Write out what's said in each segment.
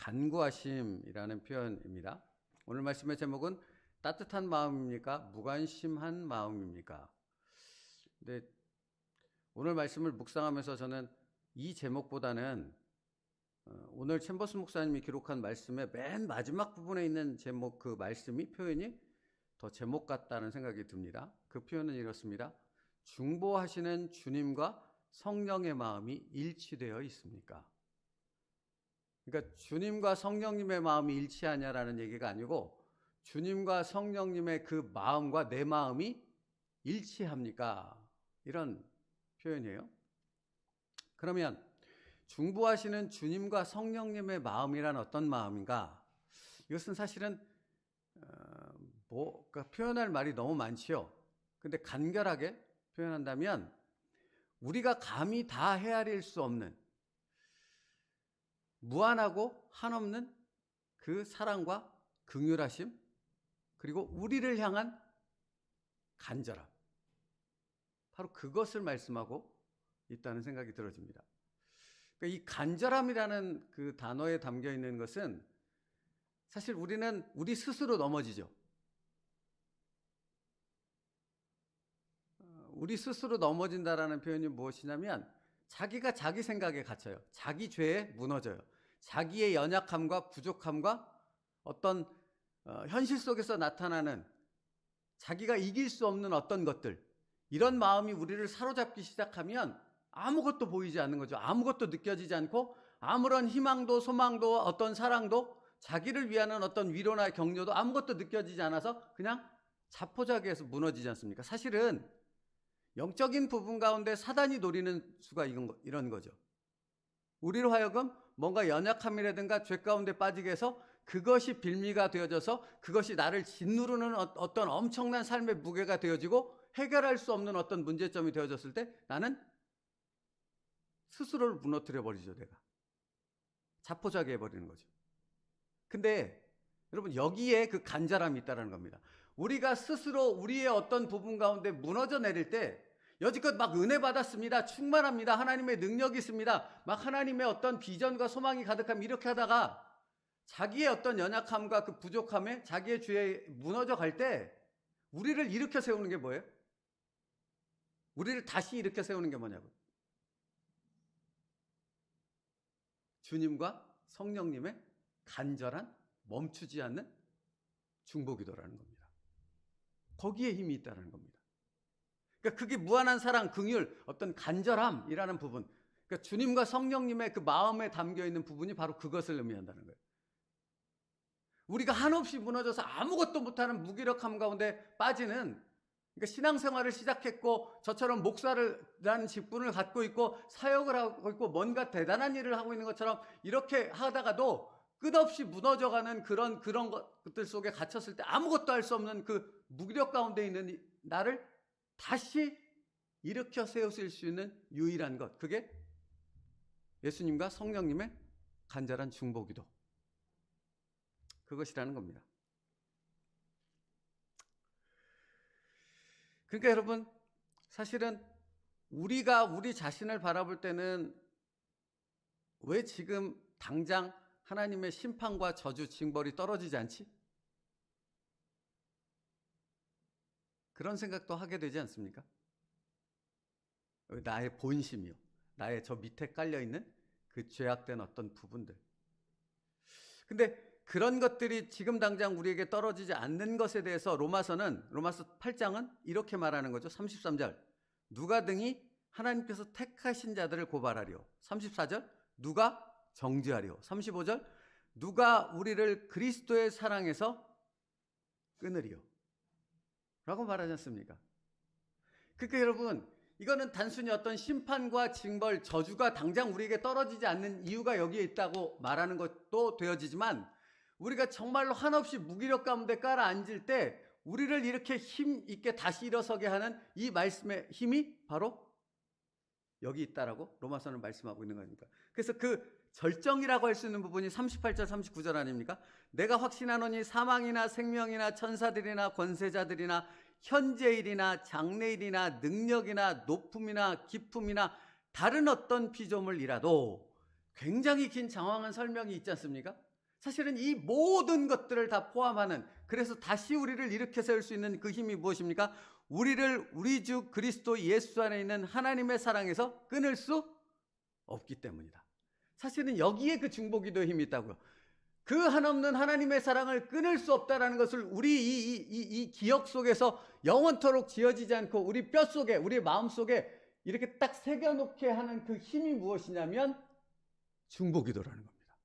간구하심이라는 표현입니다. 오늘 말씀의 제목은 따뜻한 마음입니까? 무관심한 마음입니까? 근데 오늘 말씀을 묵상하면서 저는 이 제목보다는 오늘 챔버스 목사님이 기록한 말씀의 맨 마지막 부분에 있는 제목, 그 말씀이, 표현이 더 제목 같다는 생각이 듭니다. 그 표현은 이렇습니다. 중보하시는 주님과 성령의 마음이 일치되어 있습니까? 그러니까 주님과 성령님의 마음이 일치하냐라는 얘기가 아니고 주님과 성령님의 그 마음과 내 마음이 일치합니까? 이런 표현이에요. 그러면 중보하시는 주님과 성령님의 마음이란 어떤 마음인가? 이것은 사실은 그러니까 표현할 말이 너무 많지요. 근데 간결하게 표현한다면 우리가 감히 다 헤아릴 수 없는 무한하고 한없는 그 사랑과 긍휼하심, 그리고 우리를 향한 간절함, 바로 그것을 말씀하고 있다는 생각이 들어집니다. 그러니까 이 간절함이라는 그 단어에 담겨 있는 것은 사실 우리는 우리 스스로 넘어지죠. 우리 스스로 넘어진다라는 표현이 무엇이냐면 자기가 자기 생각에 갇혀요. 자기 죄에 무너져요. 자기의 연약함과 부족함과 어떤 현실 속에서 나타나는 자기가 이길 수 없는 어떤 것들, 이런 마음이 우리를 사로잡기 시작하면 아무것도 보이지 않는 거죠. 아무것도 느껴지지 않고 아무런 희망도 소망도 어떤 사랑도 자기를 위한 어떤 위로나 격려도 아무것도 느껴지지 않아서 그냥 자포자기해서 무너지지 않습니까? 사실은 영적인 부분 가운데 사단이 노리는 수가 이런 거죠. 우리로 하여금 뭔가 연약함이라든가 죄 가운데 빠지게 해서 그것이 빌미가 되어져서 그것이 나를 짓누르는 어떤 엄청난 삶의 무게가 되어지고 해결할 수 없는 어떤 문제점이 되어졌을 때 나는 스스로를 무너뜨려 버리죠. 내가 자포자기 해버리는 거죠. 근데 여러분, 여기에 그 간절함이 있다는 겁니다. 우리가 스스로 우리의 어떤 부분 가운데 무너져 내릴 때 여지껏 막 은혜 받았습니다, 충만합니다, 하나님의 능력이 있습니다, 막 하나님의 어떤 비전과 소망이 가득함, 이렇게 하다가 자기의 어떤 연약함과 그 부족함에 자기의 죄에 무너져 갈 때 우리를 일으켜 세우는 게 뭐예요? 우리를 다시 일으켜 세우는 게 뭐냐고. 주님과 성령님의 간절한 멈추지 않는 중보기도라는 겁니다. 거기에 힘이 있다는 겁니다. 그러니까 그게 무한한 사랑, 긍휼, 어떤 간절함이라는 부분, 그러니까 주님과 성령님의 그 마음에 담겨있는 부분이 바로 그것을 의미한다는 거예요. 우리가 한없이 무너져서 아무것도 못하는 무기력함 가운데 빠지는, 그러니까 신앙생활을 시작했고 저처럼 목사라는 직분을 갖고 있고 사역을 하고 있고 뭔가 대단한 일을 하고 있는 것처럼 이렇게 하다가도 끝없이 무너져가는 그런 것들 속에 갇혔을 때 아무것도 할 수 없는 그 무기력 가운데 있는 나를 다시 일으켜 세우실 수 있는 유일한 것, 그게 예수님과 성령님의 간절한 중보기도, 그것이라는 겁니다. 그러니까 여러분, 사실은 우리가 우리 자신을 바라볼 때는 왜 지금 당장 하나님의 심판과 저주, 징벌이 떨어지지 않지? 그런 생각도 하게 되지 않습니까? 나의 본심이요, 나의 저 밑에 깔려있는 그 죄악된 어떤 부분들. 근데 그런 것들이 지금 당장 우리에게 떨어지지 않는 것에 대해서 로마서 8장은 이렇게 말하는 거죠. 33절, 누가 등이 하나님께서 택하신 자들을 고발하리요. 34절, 누가 정죄하리요. 35절, 누가 우리를 그리스도의 사랑에서 끊으리요 라고 말하지 않습니까? 그러니까 여러분, 이거는 단순히 어떤 심판과 징벌, 저주가 당장 우리에게 떨어지지 않는 이유가 여기에 있다고 말하는 것도 되어지지만, 우리가 정말로 한없이 무기력 가운데 깔아앉을 때 우리를 이렇게 힘 있게 다시 일어서게 하는 이 말씀의 힘이 바로 여기 있다라고 로마서는 말씀하고 있는 거니까. 그래서 그 절정이라고 할 수 있는 부분이 38절 39절 아닙니까? 내가 확신하노니 사망이나 생명이나 천사들이나 권세자들이나 현재일이나 장래일이나 능력이나 높음이나 깊음이나 다른 어떤 피조물이라도, 굉장히 긴 장황한 설명이 있지 않습니까? 사실은 이 모든 것들을 다 포함하는, 그래서 다시 우리를 일으켜 세울 수 있는 그 힘이 무엇입니까? 우리를 우리 주 그리스도 예수 안에 있는 하나님의 사랑에서 끊을 수 없기 때문이다. 사실은 여기에 그 중보기도의 힘이 있다고요. 그 한없는 하나님의 사랑을 끊을 수 없다는 것을 우리 이 기억 속에서 영원토록 지어지지 않고 우리 뼈 속에, 우리 마음 속에 이렇게 딱 새겨놓게 하는 그 힘이 무엇이냐면 중보기도라는 겁니다.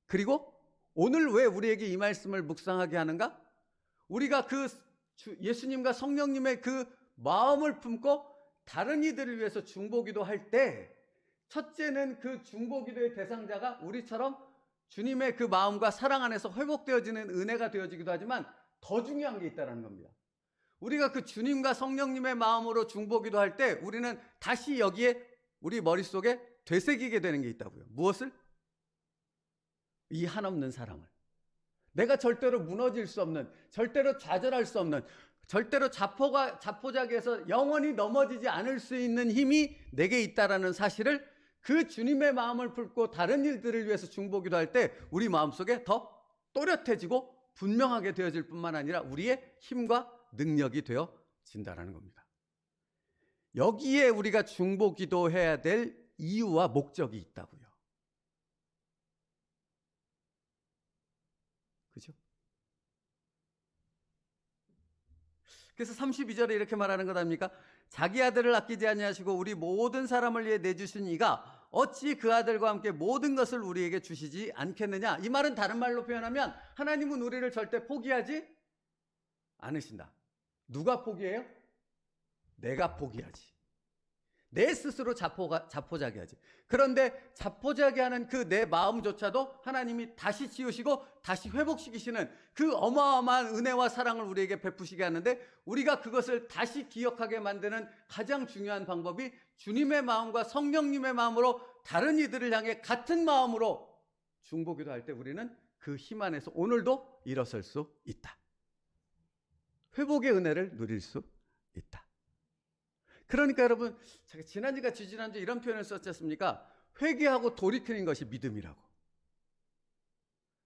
그리고 오늘 왜 우리에게 이 말씀을 묵상하게 하는가? 우리가 그 예수님과 성령님의 그 마음을 품고 다른 이들을 위해서 중보기도 할 때, 첫째는 그 중보기도의 대상자가 우리처럼 주님의 그 마음과 사랑 안에서 회복되어지는 은혜가 되어지기도 하지만 더 중요한 게 있다는 겁니다. 우리가 그 주님과 성령님의 마음으로 중보기도 할 때 우리는 다시 여기에 우리 머릿속에 되새기게 되는 게 있다고요. 무엇을? 이 한없는 사랑을. 내가 절대로 무너질 수 없는, 절대로 좌절할 수 없는, 절대로 자포자기해서 영원히 넘어지지 않을 수 있는 힘이 내게 있다라는 사실을 그 주님의 마음을 품고 다른 일들을 위해서 중보기도 할 때 우리 마음속에 더 또렷해지고 분명하게 되어질 뿐만 아니라 우리의 힘과 능력이 되어진다는 겁니다. 여기에 우리가 중보기도해야 될 이유와 목적이 있다고요. 그죠? 그래서 32절에 이렇게 말하는 것 아닙니까? 자기 아들을 아끼지 아니하시고 우리 모든 사람을 위해 내주신 이가 어찌 그 아들과 함께 모든 것을 우리에게 주시지 않겠느냐? 이 말은 다른 말로 표현하면 하나님은 우리를 절대 포기하지 않으신다. 누가 포기해요? 내가 포기하지. 내 스스로 자포자기하지. 그런데 자포자기하는 그 내 마음조차도 하나님이 다시 지우시고 다시 회복시키시는 그 어마어마한 은혜와 사랑을 우리에게 베푸시게 하는데, 우리가 그것을 다시 기억하게 만드는 가장 중요한 방법이 주님의 마음과 성령님의 마음으로 다른 이들을 향해 같은 마음으로 중보기도 할 때 우리는 그 힘 안에서 오늘도 일어설 수 있다. 회복의 은혜를 누릴 수 있다. 그러니까 여러분, 제가 지난주가 지지난주 이런 표현을 썼지 않습니까? 회개하고 돌이키는 것이 믿음이라고.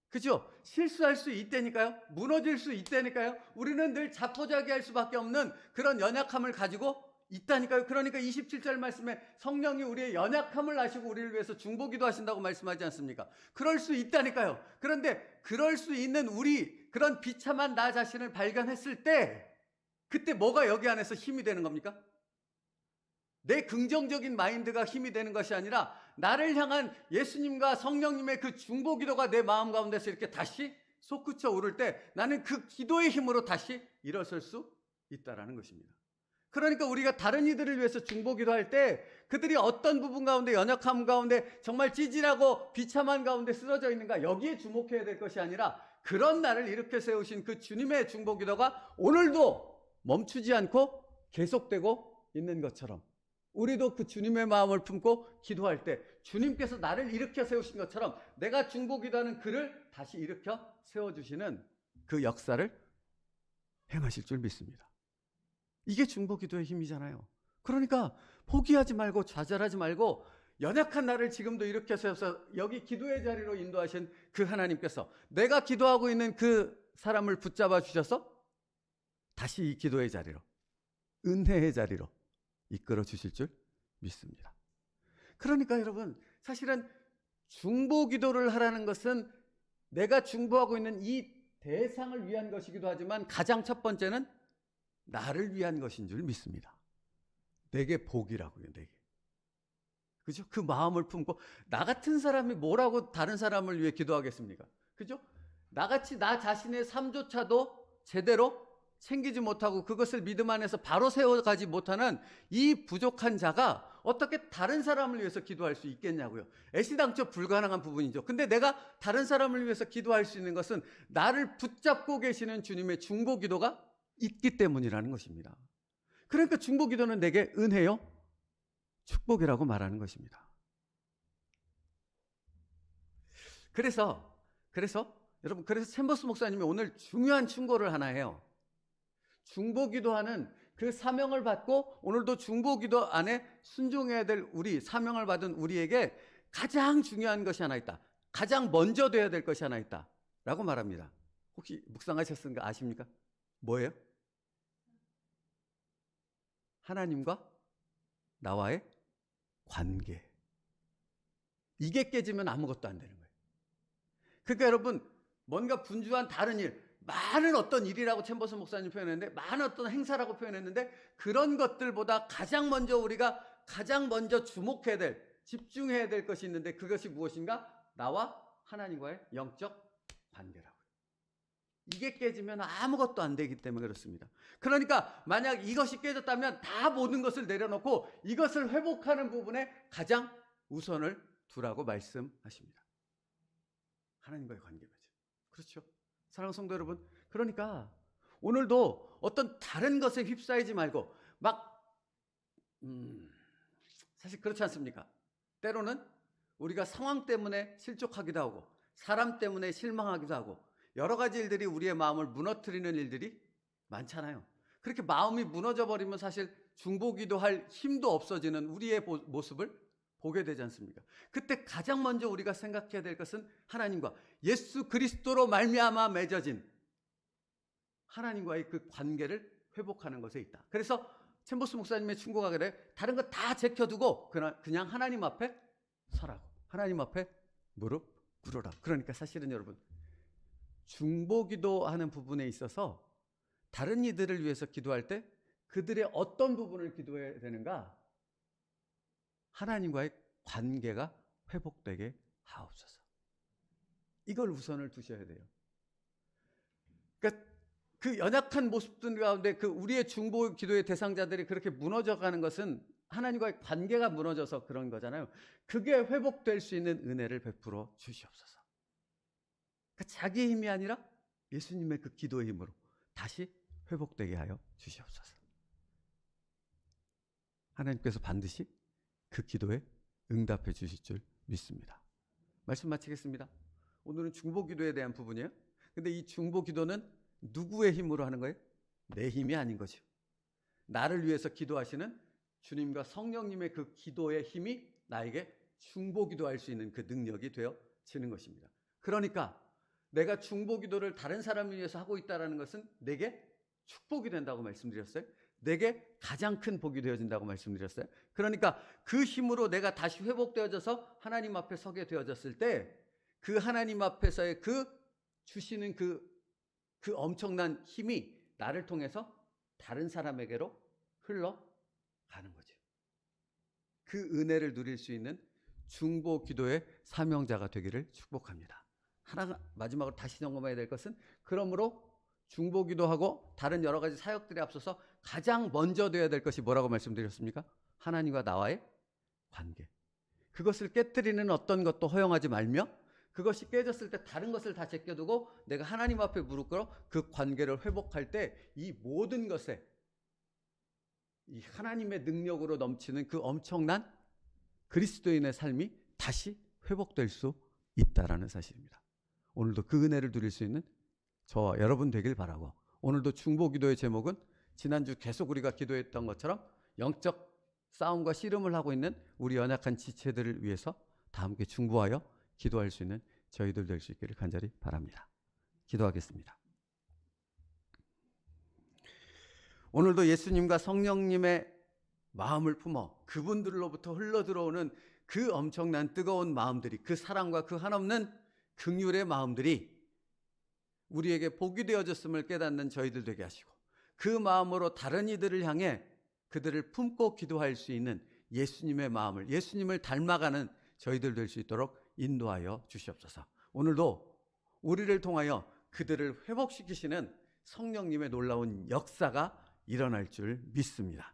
그죠? 실수할 수 있다니까요. 무너질 수 있다니까요. 우리는 늘 자포자기할 수밖에 없는 그런 연약함을 가지고 있다니까요. 그러니까 27절 말씀에 성령이 우리의 연약함을 아시고 우리를 위해서 중보기도 하신다고 말씀하지 않습니까? 그럴 수 있다니까요. 그런데 그럴 수 있는 우리, 그런 비참한 나 자신을 발견했을 때 그때 뭐가 여기 안에서 힘이 되는 겁니까? 내 긍정적인 마인드가 힘이 되는 것이 아니라 나를 향한 예수님과 성령님의 그 중보기도가 내 마음 가운데서 이렇게 다시 솟구쳐 오를 때 나는 그 기도의 힘으로 다시 일어설 수 있다라는 것입니다. 그러니까 우리가 다른 이들을 위해서 중보기도할 때 그들이 어떤 부분 가운데, 연약함 가운데, 정말 찌질하고 비참한 가운데 쓰러져 있는가, 여기에 주목해야 될 것이 아니라 그런 나를 일으켜 세우신 그 주님의 중보기도가 오늘도 멈추지 않고 계속되고 있는 것처럼 우리도 그 주님의 마음을 품고 기도할 때 주님께서 나를 일으켜 세우신 것처럼 내가 중보기도하는 그를 다시 일으켜 세워주시는 그 역사를 행하실 줄 믿습니다. 이게 중보기도의 힘이잖아요. 그러니까 포기하지 말고 좌절하지 말고 연약한 나를 지금도 일으켜 세워서 여기 기도의 자리로 인도하신 그 하나님께서 내가 기도하고 있는 그 사람을 붙잡아 주셔서 다시 이 기도의 자리로, 은혜의 자리로 이끌어 주실 줄 믿습니다. 그러니까 여러분, 사실은 중보기도를 하라는 것은 내가 중보하고 있는 이 대상을 위한 것이기도 하지만 가장 첫 번째는 나를 위한 것인 줄 믿습니다. 내게 복이라고요, 내게. 그죠? 그 마음을 품고 나 같은 사람이 뭐라고 다른 사람을 위해 기도하겠습니까? 그죠? 나같이 나 자신의 삶조차도 제대로 챙기지 못하고 그것을 믿음 안에서 바로 세워가지 못하는 이 부족한 자가 어떻게 다른 사람을 위해서 기도할 수 있겠냐고요. 애시당초 불가능한 부분이죠. 근데 내가 다른 사람을 위해서 기도할 수 있는 것은 나를 붙잡고 계시는 주님의 중보기도가 있기 때문이라는 것입니다. 그러니까 중보기도는 내게 은혜요, 축복이라고 말하는 것입니다. 그래서 여러분, 그래서 챔버스 목사님이 오늘 중요한 충고를 하나 해요. 중보기도하는 그 사명을 받고 오늘도 중보기도 안에 순종해야 될 우리, 사명을 받은 우리에게 가장 중요한 것이 하나 있다. 가장 먼저 돼야 될 것이 하나 있다. 라고 말합니다. 혹시 묵상하셨는가 아십니까? 뭐예요? 하나님과 나와의 관계. 이게 깨지면 아무것도 안 되는 거예요. 그러니까 여러분, 뭔가 분주한 다른 일, 많은 어떤 일이라고 챔버스 목사님 표현했는데, 많은 어떤 행사라고 표현했는데, 그런 것들보다 가장 먼저 우리가 가장 먼저 주목해야 될, 집중해야 될 것이 있는데, 그것이 무엇인가? 나와 하나님과의 영적 관계라고요. 이게 깨지면 아무것도 안 되기 때문에 그렇습니다. 그러니까 만약 이것이 깨졌다면 다 모든 것을 내려놓고 이것을 회복하는 부분에 가장 우선을 두라고 말씀하십니다. 하나님과의 관계죠. 그렇죠? 사랑하는 성도 여러분, 그러니까 오늘도 어떤 다른 것에 휩싸이지 말고 사실 그렇지 않습니까? 때로는 우리가 상황 때문에 실족하기도 하고 사람 때문에 실망하기도 하고 여러 가지 일들이 우리의 마음을 무너뜨리는 일들이 많잖아요. 그렇게 마음이 무너져 버리면 사실 중보기도 할 힘도 없어지는 우리의 모습을 보게 되지 않습니까? 그때 가장 먼저 우리가 생각해야 될 것은 하나님과 예수 그리스도로 말미암아 맺어진 하나님과의 그 관계를 회복하는 것에 있다. 그래서 챔버스 목사님의 충고가 그래, 다른 거 다 제껴두고 그냥 하나님 앞에 서라고, 하나님 앞에 무릎 꿇으라. 그러니까 사실은 여러분, 중보기도 하는 부분에 있어서 다른 이들을 위해서 기도할 때 그들의 어떤 부분을 기도해야 되는가? 하나님과의 관계가 회복되게 하옵소서. 이걸 우선을 두셔야 돼요. 그러니까 그 연약한 모습들 가운데 그 우리의 중보 기도의 대상자들이 그렇게 무너져가는 것은 하나님과의 관계가 무너져서 그런 거잖아요. 그게 회복될 수 있는 은혜를 베풀어 주시옵소서. 그러니까 자기의 힘이 아니라 예수님의 그 기도의 힘으로 다시 회복되게 하여 주시옵소서. 하나님께서 반드시 그 기도에 응답해 주실 줄 믿습니다. 말씀 마치겠습니다. 오늘은 중보기도에 대한 부분이에요. 근데 이 중보기도는 누구의 힘으로 하는 거예요? 내 힘이 아닌 거죠. 나를 위해서 기도하시는 주님과 성령님의 그 기도의 힘이 나에게 중보기도할 수 있는 그 능력이 되어지는 것입니다. 그러니까 내가 중보기도를 다른 사람을 위해서 하고 있다는 것은 내게 축복이 된다고 말씀드렸어요. 내게 가장 큰 복이 되어진다고 말씀드렸어요. 그러니까 그 힘으로 내가 다시 회복되어져서 하나님 앞에 서게 되어졌을 때 그 하나님 앞에서의 그 주시는 그 엄청난 힘이 나를 통해서 다른 사람에게로 흘러가는 거죠. 그 은혜를 누릴 수 있는 중보 기도의 사명자가 되기를 축복합니다. 하나 마지막으로 다시 점검해야 될 것은, 그러므로 중보 기도하고 다른 여러 가지 사역들에 앞서서 가장 먼저 되어야 될 것이 뭐라고 말씀드렸습니까? 하나님과 나와의 관계. 그것을 깨트리는 어떤 것도 허용하지 말며, 그것이 깨졌을 때 다른 것을 다 제껴두고 내가 하나님 앞에 무릎 꿇어 그 관계를 회복할 때 이 모든 것에 이 하나님의 능력으로 넘치는 그 엄청난 그리스도인의 삶이 다시 회복될 수 있다라는 사실입니다. 오늘도 그 은혜를 누릴 수 있는 저와 여러분 되길 바라고, 오늘도 중보기도의 제목은 지난주 계속 우리가 기도했던 것처럼 영적 싸움과 씨름을 하고 있는 우리 연약한 지체들을 위해서 다 함께 중보하여 기도할 수 있는 저희들 될 수 있기를 간절히 바랍니다. 기도하겠습니다. 오늘도 예수님과 성령님의 마음을 품어 그분들로부터 흘러들어오는 그 엄청난 뜨거운 마음들이, 그 사랑과 그 한없는 긍휼의 마음들이 우리에게 복이 되어졌음을 깨닫는 저희들 되게 하시고, 그 마음으로 다른 이들을 향해 그들을 품고 기도할 수 있는 예수님의 마음을, 예수님을 닮아가는 저희들 될 수 있도록 인도하여 주시옵소서. 오늘도 우리를 통하여 그들을 회복시키시는 성령님의 놀라운 역사가 일어날 줄 믿습니다.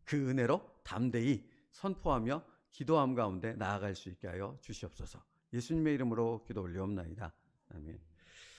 그 은혜로 담대히 선포하며 기도함 가운데 나아갈 수 있게 하여 주시옵소서. 예수님의 이름으로 기도 올리옵나이다. 아멘.